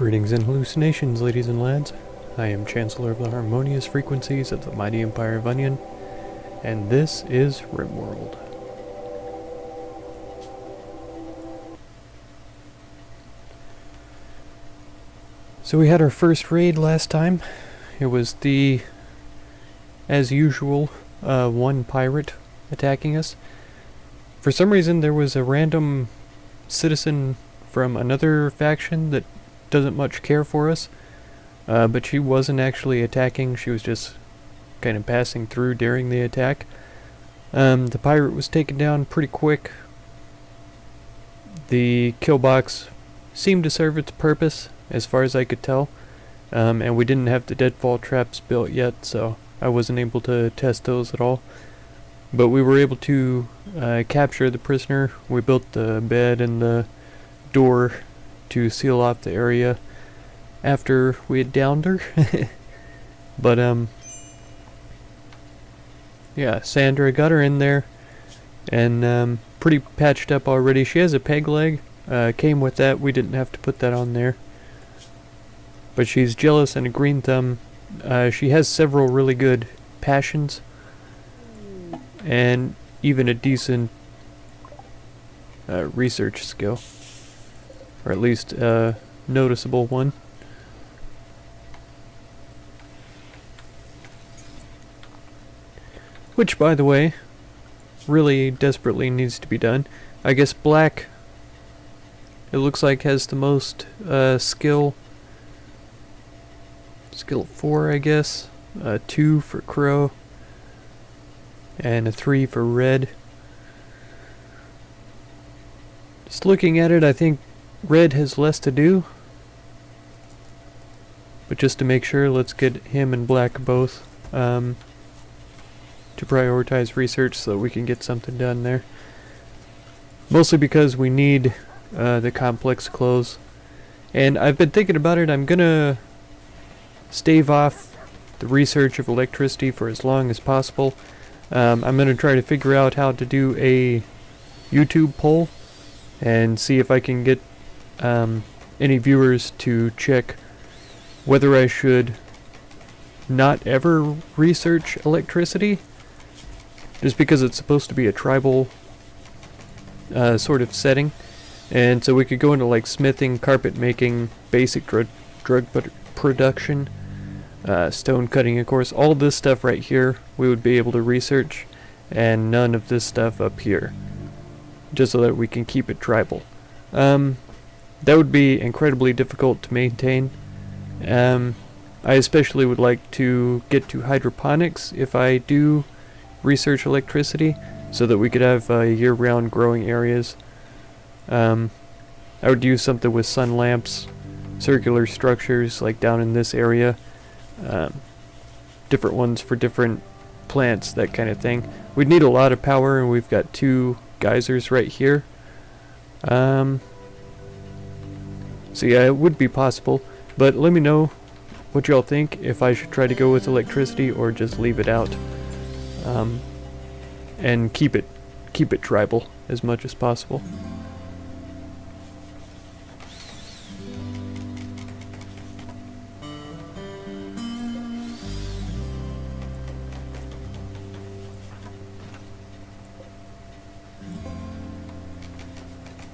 Greetings and hallucinations, ladies and lads. I am Chancellor of the Harmonious Frequencies of the Mighty Empire of Onion, and this is Rimworld. So we had our first raid last time. It was the, as usual, one pirate attacking us. For some reason there was a random citizen from another faction that doesn't much care for us, but she wasn't actually attacking, she was just kind of passing through during the attack. The pirate was taken down pretty quick. The kill box seemed to serve its purpose, as far as I could tell, and we didn't have the deadfall traps built yet, so I wasn't able to test those at all. But we were able to capture the prisoner. We built the bed and the door to seal off the area after we had downed her. But yeah, Sandra got her in there and pretty patched up already. She has a peg leg, came with that. We didn't have to put that on there, but she's jealous and a green thumb. She has several really good passions and even a decent research skill, or at least a noticeable one. Which, by the way, really desperately needs to be done. I guess black, it looks like, has the most skill. Skill 4, I guess. 2 for crow. And a 3 for red. Just looking at it, I think red has less to do. But just to make sure, let's get him and black both to prioritize research so that we can get something done there. Mostly because we need the complex clothes. And I've been thinking about it. I'm gonna stave off the research of electricity for as long as possible. I'm gonna try to figure out how to do a YouTube poll and see if I can get any viewers to check whether I should not ever research electricity, just because it's supposed to be a tribal sort of setting, and so we could go into like smithing, carpet making, basic drug production, stone cutting, of course. All this stuff right here we would be able to research, and none of this stuff up here, just so that we can keep it tribal. That would be incredibly difficult to maintain. I especially would like to get to hydroponics if I do research electricity, so that we could have year-round growing areas. I would use something with sun lamps, circular structures like down in this area, different ones for different plants, that kind of thing. We'd need a lot of power, and we've got 2 geysers right here. So yeah, it would be possible, but let me know what y'all think, if I should try to go with electricity or just leave it out, and keep it tribal as much as possible.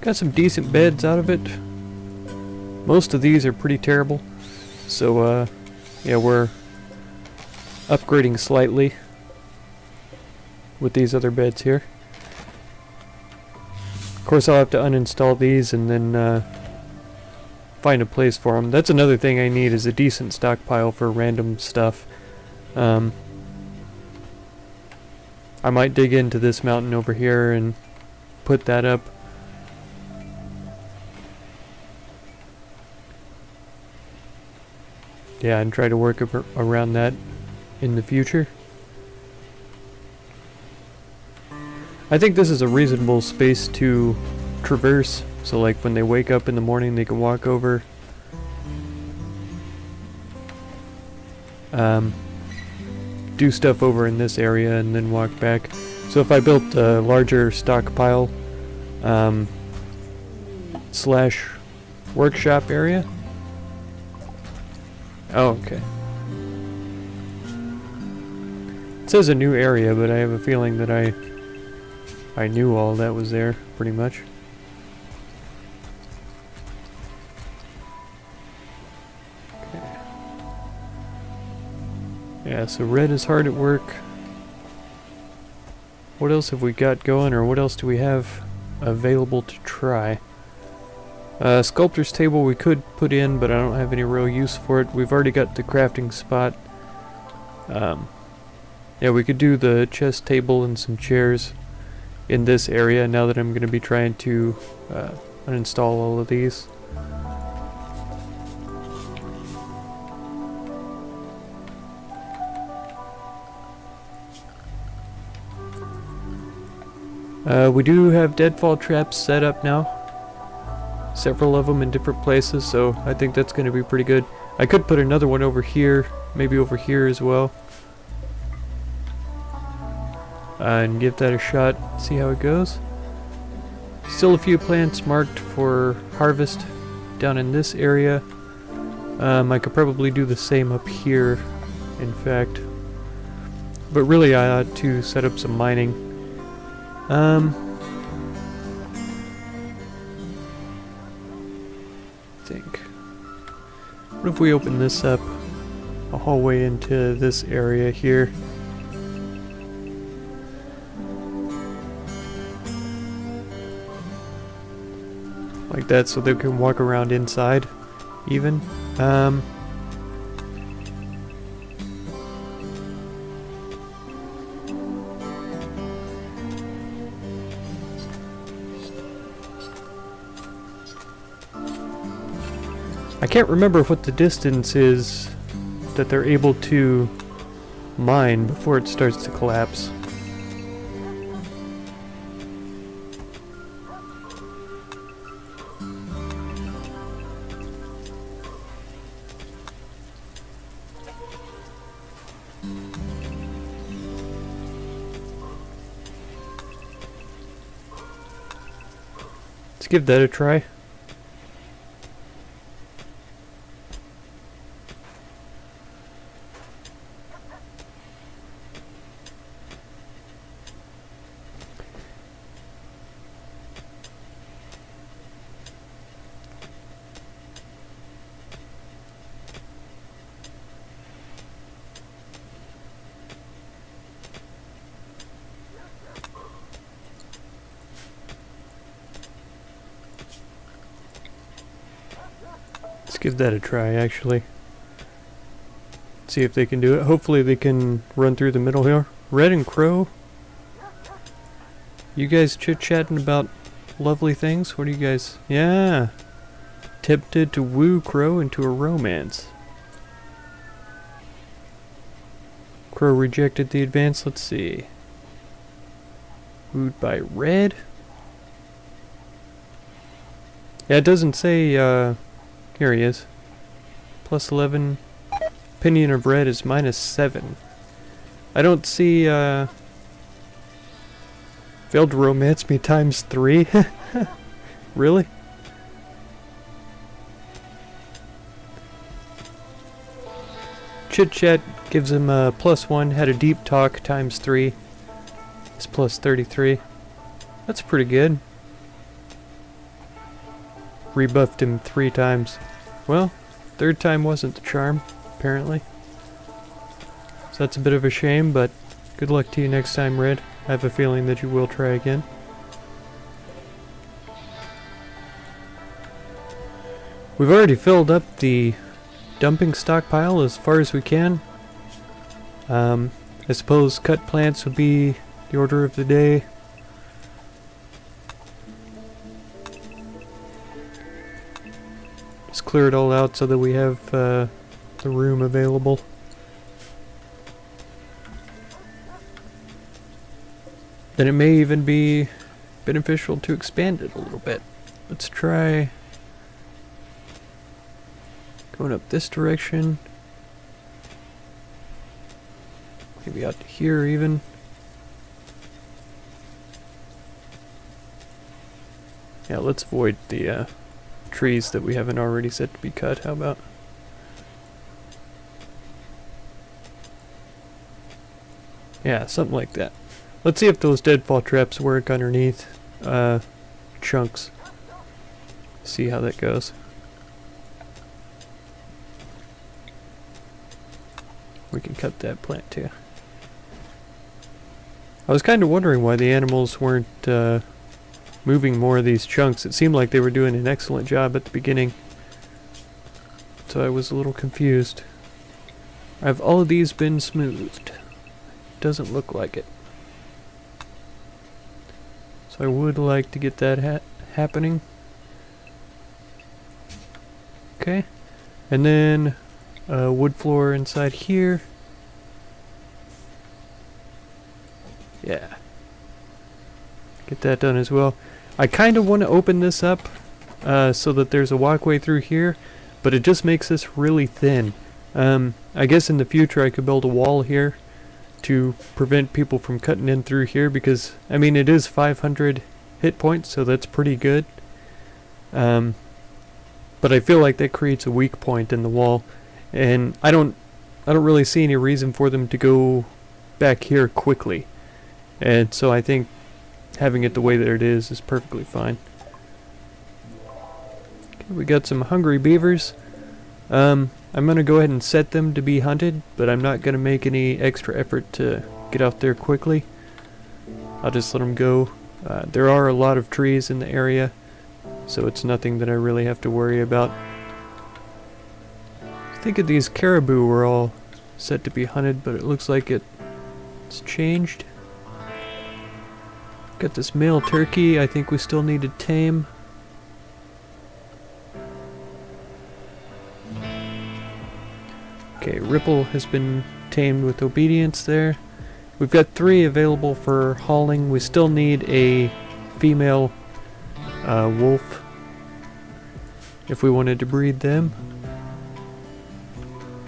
Got some decent beds out of it. Most of these are pretty terrible, so yeah, we're upgrading slightly with these other beds here. Of course, I'll have to uninstall these and then find a place for them. That's another thing I need, is a decent stockpile for random stuff. I might dig into this mountain over here and put that up. Yeah, and try to work around that in the future. I think this is a reasonable space to traverse, so like when they wake up in the morning they can walk over. Do stuff over in this area and then walk back. So if I built a larger stockpile / workshop area, Oh, okay. It says a new area, but I have a feeling that I knew all that was there, pretty much. Okay. Yeah, so red is hard at work. What else have we got going, or what else do we have available to try? Sculptor's table we could put in, but I don't have any real use for it. We've already got the crafting spot. Yeah, we could do the chest table and some chairs in this area now that I'm going to be trying to uninstall all of these. We do have deadfall traps set up now. Several of them in different places, so I think that's going to be pretty good. I could put another one over here, maybe over here as well. And give that a shot, see how it goes. Still a few plants marked for harvest down in this area. I could probably do the same up here, in fact. But really I ought to set up some mining. I think. What if we open this up? A hallway into this area here. Like that, so they can walk around inside, even. I can't remember what the distance is that they're able to mine before it starts to collapse. Let's give that a try. Let's give that a try, actually. See if they can do it. Hopefully they can run through the middle here. Red and Crow? You guys chit-chatting about lovely things? What are you guys... Yeah! Tempted to woo Crow into a romance. Crow rejected the advance. Let's see. Wooed by Red? Yeah, it doesn't say, here he is. Plus 11. Opinion of Red is minus 7. I don't see, failed to romance me times 3? Really? Chit Chat gives him a plus 1. Had a deep talk times 3. It's plus 33. That's pretty good. Rebuffed him 3 times. Well, third time wasn't the charm, apparently. So that's a bit of a shame, but good luck to you next time, Red. I have a feeling that you will try again. We've already filled up the dumping stockpile as far as we can. I suppose cut plants would be the order of the day. Just clear it all out so that we have the room available. Then it may even be beneficial to expand it a little bit. Let's try going up this direction. Maybe out to here even. Yeah, let's avoid the trees that we haven't already set to be cut. How about? Yeah, something like that. Let's see if those deadfall traps work underneath chunks. See how that goes. We can cut that plant too. I was kind of wondering why the animals weren't moving more of these chunks. It seemed like they were doing an excellent job at the beginning. So I was a little confused. Have all of these been smoothed? Doesn't look like it. So I would like to get that happening. Okay. And then wood floor inside here. Yeah. Get that done as well. I kind of want to open this up so that there's a walkway through here, but it just makes this really thin. I guess in the future I could build a wall here to prevent people from cutting in through here, because I mean it is 500 hit points, so that's pretty good. But I feel like that creates a weak point in the wall, and I don't really see any reason for them to go back here quickly. And so I think having it the way that it is perfectly fine. Okay, we got some hungry beavers. I'm going to go ahead and set them to be hunted, but I'm not going to make any extra effort to get out there quickly. I'll just let them go. There are a lot of trees in the area, so it's nothing that I really have to worry about. I think of these caribou were all set to be hunted, but it looks like it's changed. Got this male turkey I think we still need to tame. Okay, Ripple has been tamed with obedience there. We've got 3 available for hauling. We still need a female wolf if we wanted to breed them.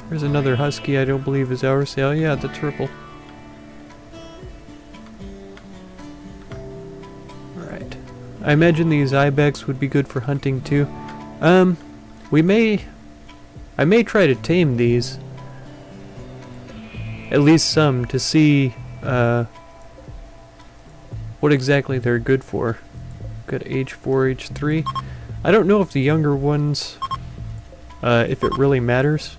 There's another husky I don't believe is ours. Oh yeah, that's Ripple. Alright. I imagine these ibex would be good for hunting too. I may try to tame these. At least some, to see what exactly they're good for. Got age 4, age 3. I don't know if the younger ones, if it really matters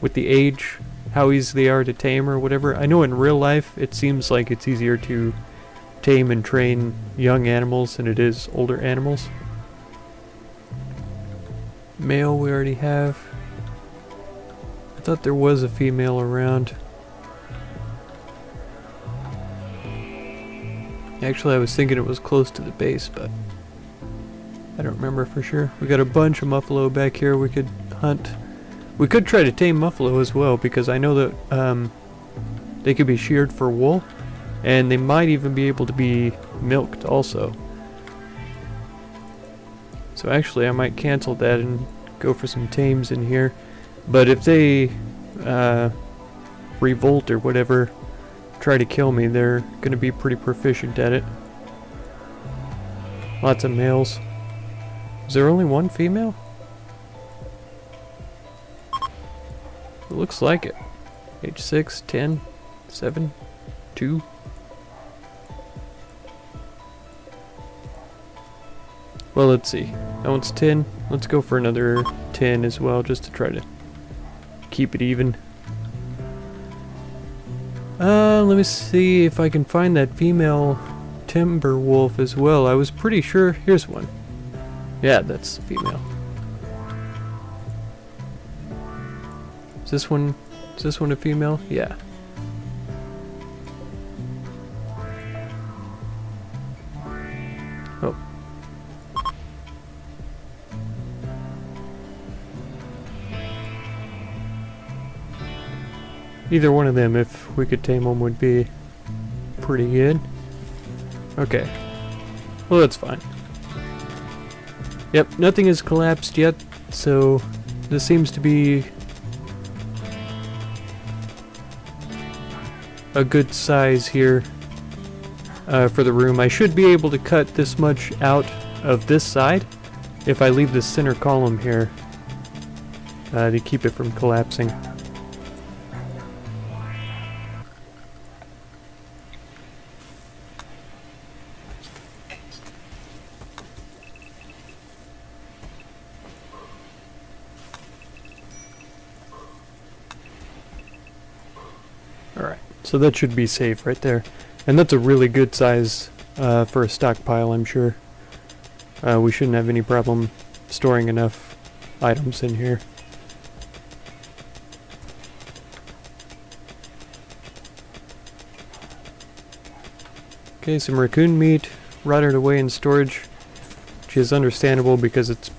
with the age, how easy they are to tame or whatever. I know in real life it seems like it's easier to tame and train young animals than it is older animals. Male we already have. I thought there was a female around. Actually, I was thinking it was close to the base, but I don't remember for sure. We got a bunch of muffalo back here we could hunt. We could try to tame muffalo as well, because I know that they could be sheared for wool, and they might even be able to be milked also. So actually, I might cancel that and go for some tames in here. But if they revolt or whatever, try to kill me, they're going to be pretty proficient at it. Lots of males. Is there only one female? It looks like it. Age 6, 10, 7, 2. Well, let's see. That one's 10. Let's go for another 10 as well, just to try to keep it even. Let me see if I can find that female timber wolf as well. I was pretty sure. Here's one. Yeah, that's the female. Is this one a female? Yeah. Oh. Either one of them, if we could tame them, would be pretty good. Okay. Well, that's fine. Yep, nothing has collapsed yet, so this seems to be a good size here for the room. I should be able to cut this much out of this side if I leave the center column here to keep it from collapsing. So that should be safe right there. And that's a really good size for a stockpile, I'm sure. We shouldn't have any problem storing enough items in here. Okay, some raccoon meat rotted away in storage, which is understandable because it's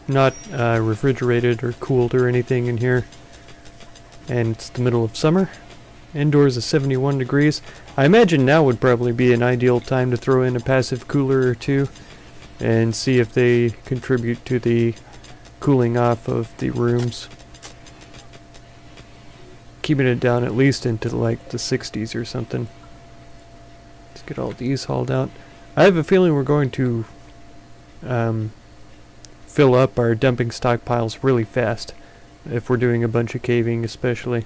not refrigerated or cooled or anything in here. And it's the middle of summer. Indoors is 71 degrees. I imagine now would probably be an ideal time to throw in a passive cooler or two and see if they contribute to the cooling off of the rooms. Keeping it down at least into like the 60s or something. Let's get all these hauled out. I have a feeling we're going to fill up our dumping stockpiles really fast if we're doing a bunch of caving especially.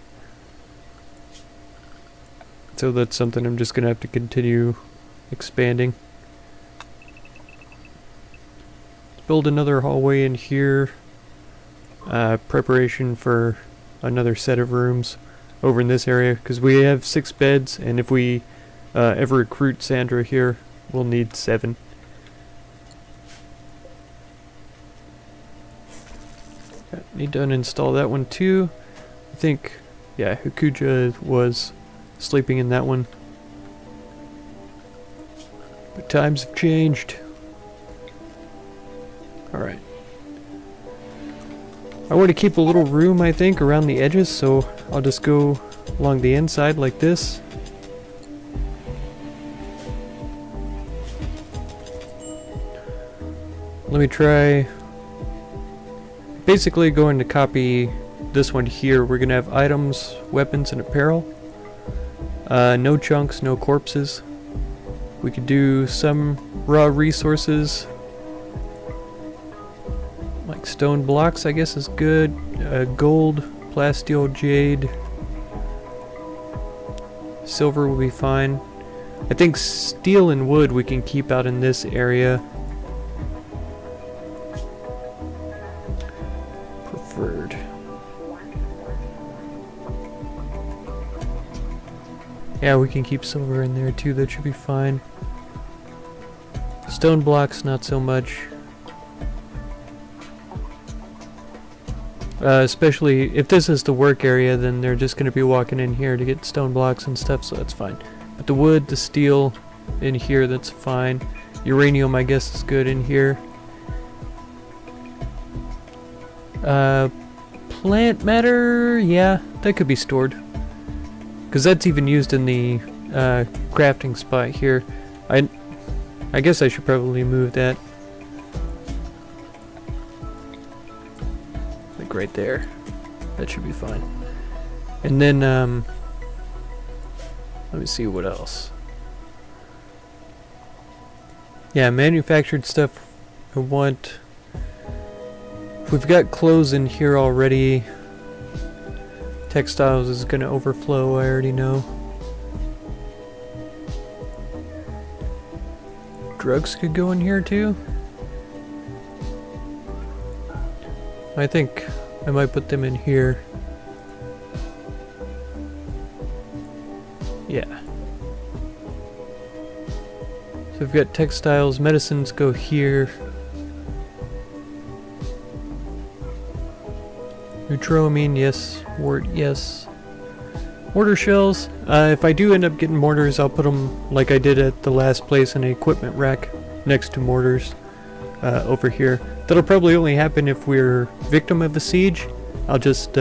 So that's something I'm just going to have to continue expanding. Let's build another hallway in here. Preparation for another set of rooms over in this area because we have 6 beds, and if we ever recruit Sandra here, we'll need 7. Need to uninstall that one too. I think, yeah, Hakuja was sleeping in that one. But times have changed. Alright. I want to keep a little room, I think, around the edges, so I'll just go along the inside like this. Let me try basically going to copy this one here. We're going to have items, weapons, and apparel. No chunks, no corpses. We could do some raw resources. Like stone blocks, I guess is good. Gold, plasteel, jade. Silver will be fine. I think steel and wood we can keep out in this area. Preferred. Yeah, we can keep silver in there too, that should be fine. Stone blocks, not so much. Especially if this is the work area, then they're just going to be walking in here to get stone blocks and stuff, so that's fine. But the wood, the steel in here, that's fine. Uranium, I guess, is good in here. Plant matter, yeah, that could be stored. Because that's even used in the crafting spot here. I guess I should probably move that. Like right there. That should be fine. And then, let me see what else. Yeah, manufactured stuff I want. We've got clothes in here already. Textiles is going to overflow, I already know. Drugs could go in here too. I think I might put them in here. Yeah. So we've got textiles, medicines go here. Neutroamine, yes. Wart, yes. Mortar shells. If I do end up getting mortars, I'll put them like I did at the last place in an equipment rack next to mortars over here. That'll probably only happen if we're victim of a siege. I'll just,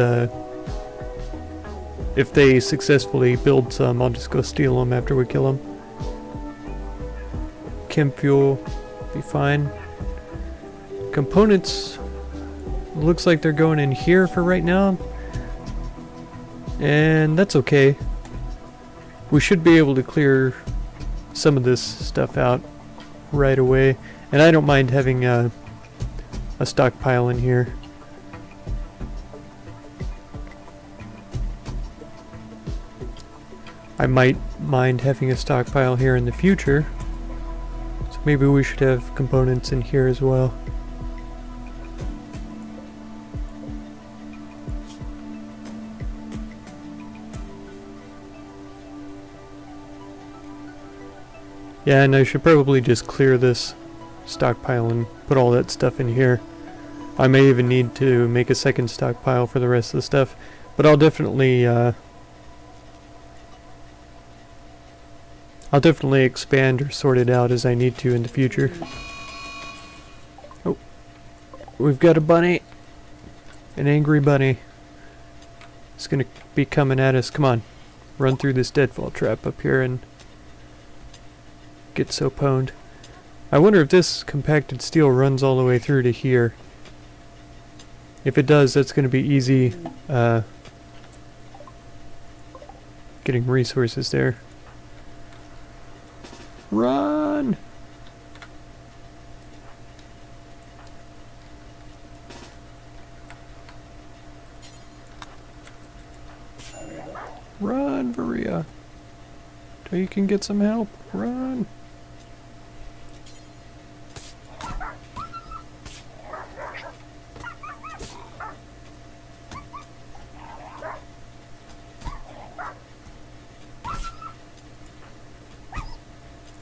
if they successfully build some, I'll just go steal them after we kill them. Chem fuel, be fine. Components. Looks like they're going in here for right now. And that's okay. We should be able to clear some of this stuff out right away. And I don't mind having a stockpile in here. I might mind having a stockpile here in the future. So maybe we should have components in here as well. Yeah, and I should probably just clear this stockpile and put all that stuff in here. I may even need to make a second stockpile for the rest of the stuff, but I'll definitely expand or sort it out as I need to in the future. Oh, we've got a bunny, an angry bunny. It's gonna be coming at us. Come on, run through this deadfall trap up here and get so pwned. I wonder if this compacted steel runs all the way through to here. If it does, that's going to be easy getting resources there. Run! Run, Varia! So you can get some help. Run!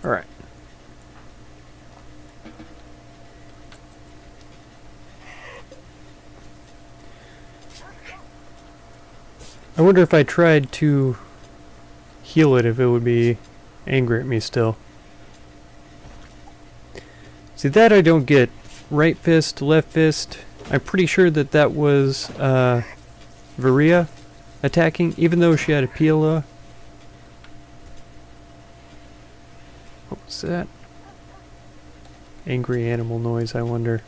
Alright. I wonder if I tried to heal it, if it would be angry at me still. See, that I don't get. Right fist, left fist. I'm pretty sure that that was Varia attacking, even though she had a Pila. What was that? Angry animal noise, I wonder.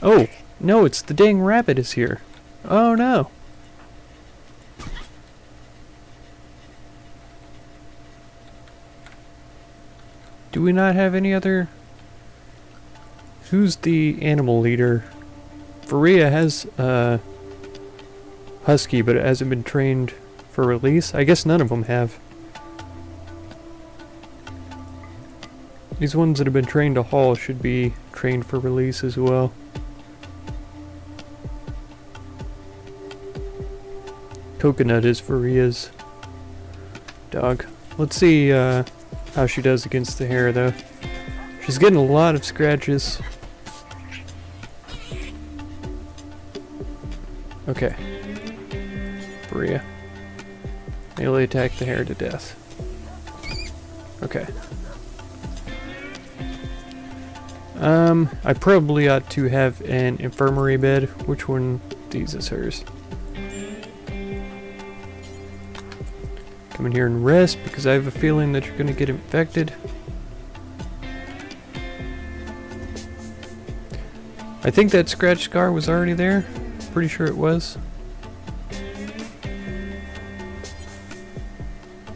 Oh, no, it's the dang rabbit is here. Oh no. Do we not have any other... Who's the animal leader? Varia has Husky, but it hasn't been trained for release. I guess none of them have. These ones that have been trained to haul should be trained for release as well. Coconut is Varia's dog. Let's see how she does against the hare, though. She's getting a lot of scratches. Okay. Varia. Melee attack the hare to death. Okay. I probably ought to have an infirmary bed. Which one of these is hers? Come in here and rest, because I have a feeling that you're going to get infected. I think that scratch scar was already there. Pretty sure it was.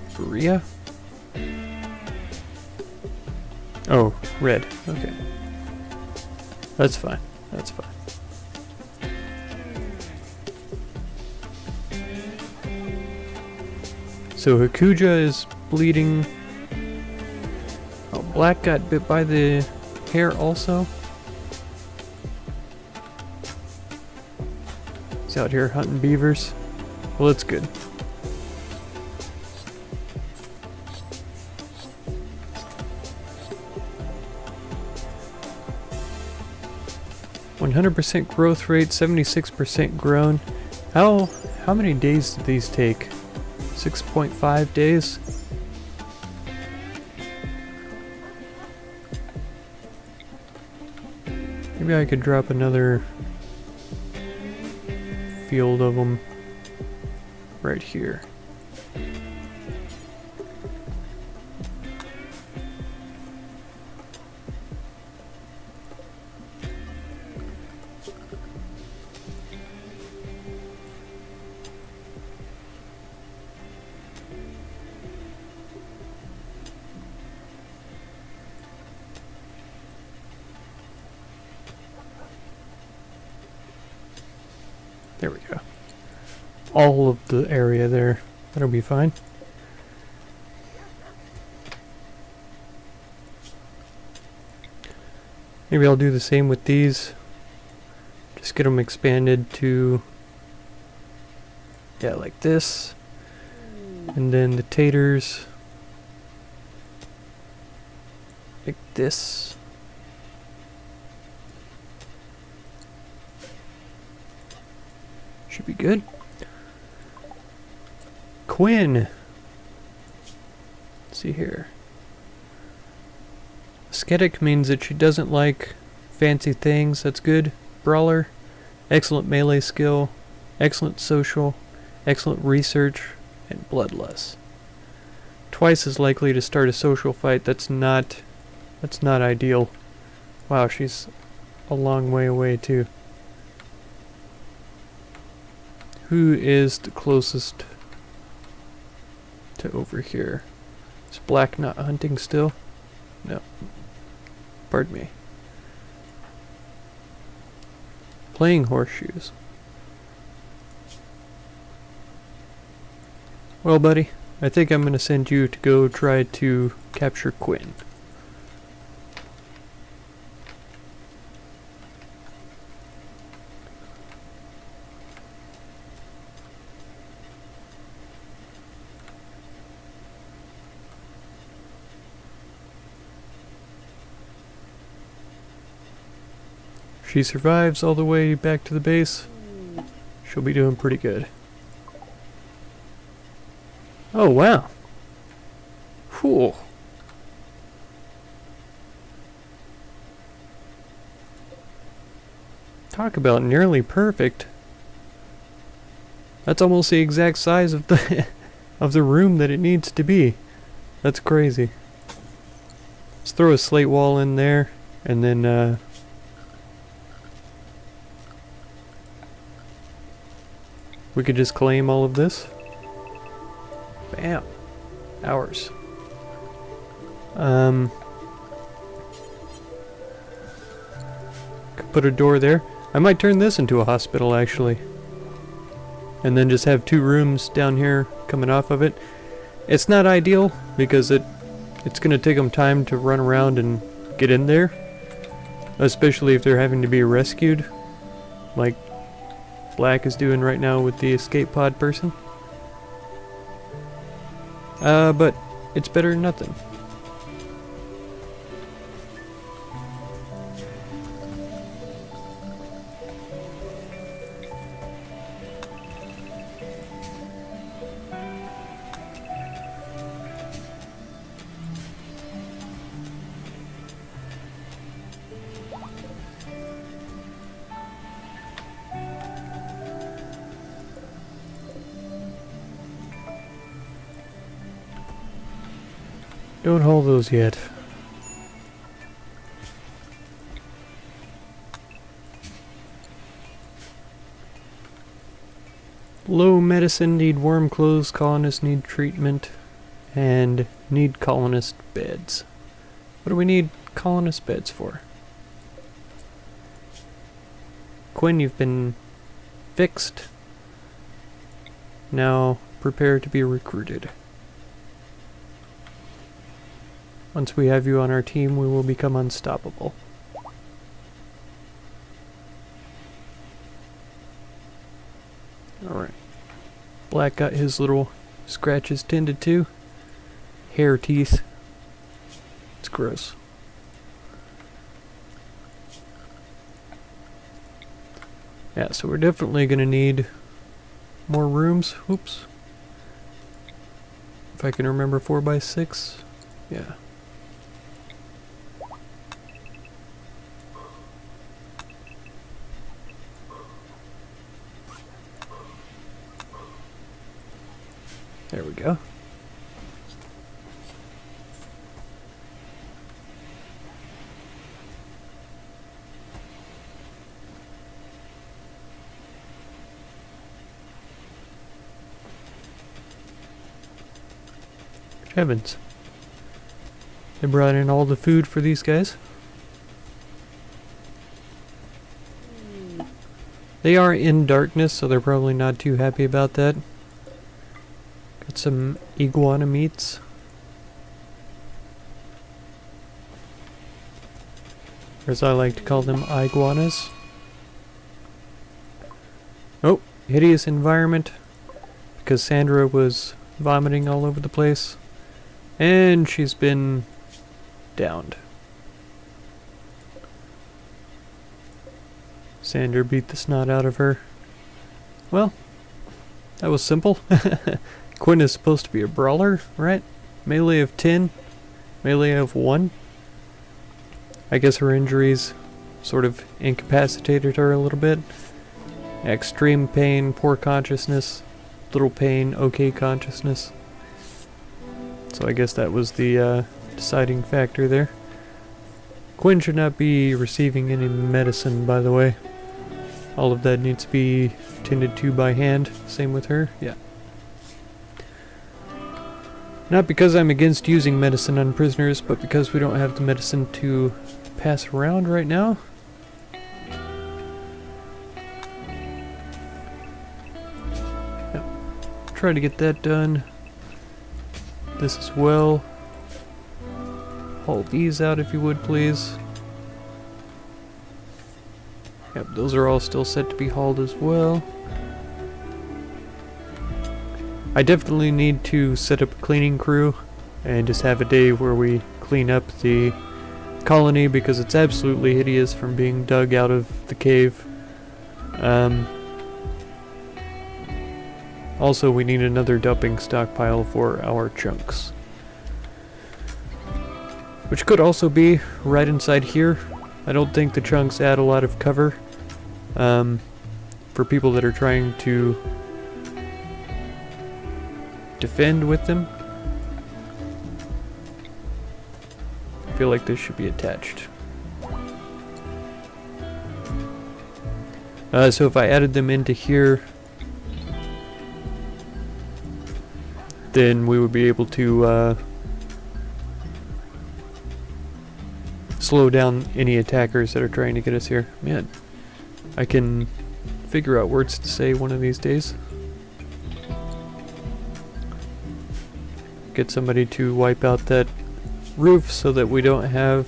Varia? Oh, red. Okay. That's fine. That's fine. So Hakuja is bleeding. Oh, Black got bit by the hare also. He's out here hunting beavers. Well, that's good. %100% growth rate, 76% grown. How many days did these take? 6.5 days? Maybe I could drop another field of them right here. There we go. All of the area there. That'll be fine. Maybe I'll do the same with these. Just get them expanded to... yeah, like this. And then the taters. Like this. Should be good. Quinn. Let's see here. Ascetic means that she doesn't like fancy things. That's good. Brawler. Excellent melee skill. Excellent social. Excellent research. And bloodlust. Twice as likely to start a social fight. That's not ideal. Wow, she's a long way away too. Who is the closest to over here? Is Black not hunting still? No. Pardon me. Playing horseshoes. Well, buddy, I think I'm gonna send you to go try to capture Quinn. She survives all the way back to the base. She'll be doing pretty good. Oh, wow. Whew. Talk about nearly perfect. That's almost the exact size of the of the room that it needs to be. That's crazy. Let's throw a slate wall in there, and then we could just claim all of this. Bam. Ours. Could put a door there. I might turn this into a hospital, actually. And then just have 2 rooms down here coming off of it. It's not ideal, because it's going to take them time to run around and get in there. Especially if they're having to be rescued. Like Black is doing right now with the escape pod person. But it's better than nothing. Don't hold those yet. Low medicine, need warm clothes, colonists need treatment, and need colonist beds. What do we need colonist beds for? Quinn, you've been fixed. Now prepare to be recruited. Once we have you on our team, we will become unstoppable. Alright. Black got his little scratches tended to. Hair teeth. It's gross. Yeah, so we're definitely going to need more rooms. Oops. If I can remember 4x6. Yeah. There we go. Good heavens. They brought in all the food for these guys. They are in darkness, so they're probably not too happy about that. Got some iguana meats. Or as I like to call them, iguanas. Oh, hideous environment. Because Sandra was vomiting all over the place. And she's been downed. Sander beat the snot out of her. Well, that was simple. Quinn is supposed to be a brawler, right? Melee of 10, melee of 1. I guess her injuries sort of incapacitated her a little bit. Extreme pain, poor consciousness. Little pain, okay consciousness. So I guess that was the deciding factor there. Quinn should not be receiving any medicine, by the way. All of that needs to be tended to by hand. Same with her, yeah. Not because I'm against using medicine on prisoners, but because we don't have the medicine to pass around right now. Yep. Try to get that done. This as well. Haul these out if you would, please. Yep, those are all still set to be hauled as well. I definitely need to set up a cleaning crew and just have a day where we clean up the colony because it's absolutely hideous from being dug out of the cave. Also, we need another dumping stockpile for our chunks. Which could also be right inside here. I don't think the chunks add a lot of cover for people that are trying to defend with them. I feel like this should be attached. So if I added them into here, then we would be able to slow down any attackers that are trying to get us here. Man, I can figure out words to say one of these days. Get somebody to wipe out that roof so that we don't have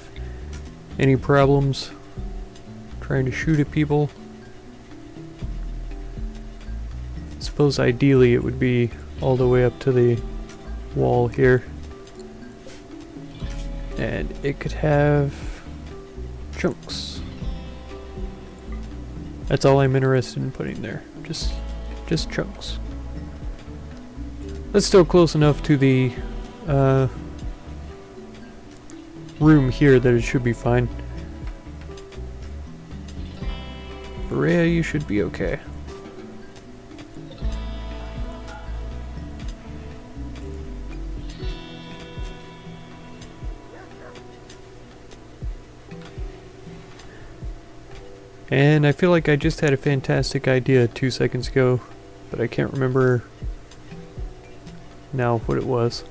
any problems trying to shoot at people. I suppose ideally it would be all the way up to the wall here. And it could have chunks. That's all I'm interested in putting there. Just chunks. That's still close enough to the room here that it should be fine. Berea, you should be okay. And I feel like I just had a fantastic idea 2 seconds ago, but I can't remember now what it was.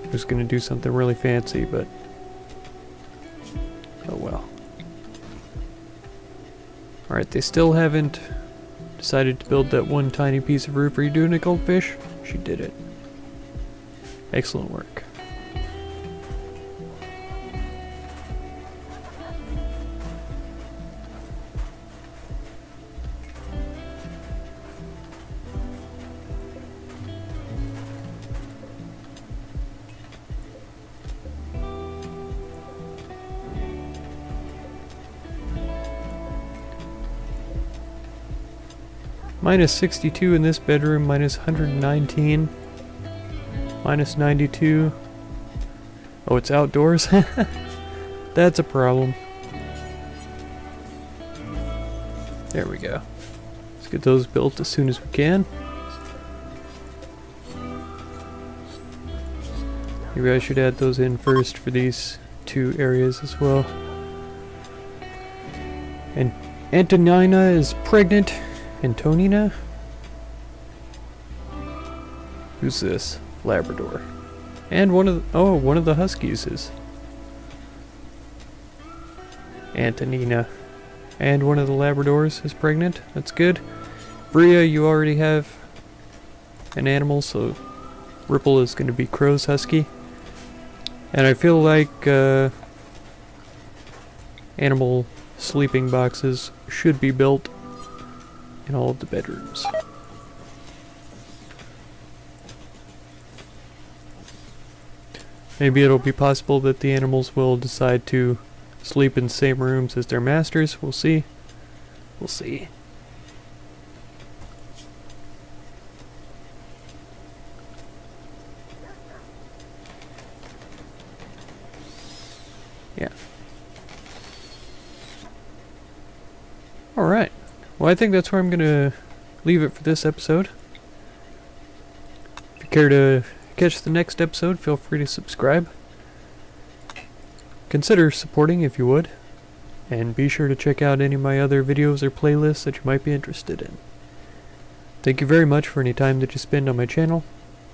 I was gonna do something really fancy, but oh well. Alright, they still haven't decided to build that one tiny piece of roof. Are you doing it, Goldfish? She did it. Excellent work. Minus 62 in this bedroom, minus 119, minus 92. Oh, it's outdoors? That's a problem. There we go. Let's get those built as soon as we can. Maybe I should add those in first for these two areas as well. And Antonina is pregnant. Antonina? Who's this? Labrador. And one of the Huskies is Antonina. And one of the Labradors is pregnant. That's good. Bria, you already have an animal, so Ripple is going to be Crow's Husky. And I feel like animal sleeping boxes should be built in all of the bedrooms. Maybe it'll be possible that the animals will decide to sleep in the same rooms as their masters. We'll see. We'll see. Yeah. Alright. Well, I think that's where I'm going to leave it for this episode. If you care to catch the next episode, feel free to subscribe. Consider supporting if you would. And be sure to check out any of my other videos or playlists that you might be interested in. Thank you very much for any time that you spend on my channel,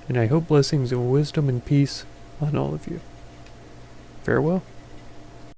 and I hope blessings of wisdom and peace on all of you. Farewell.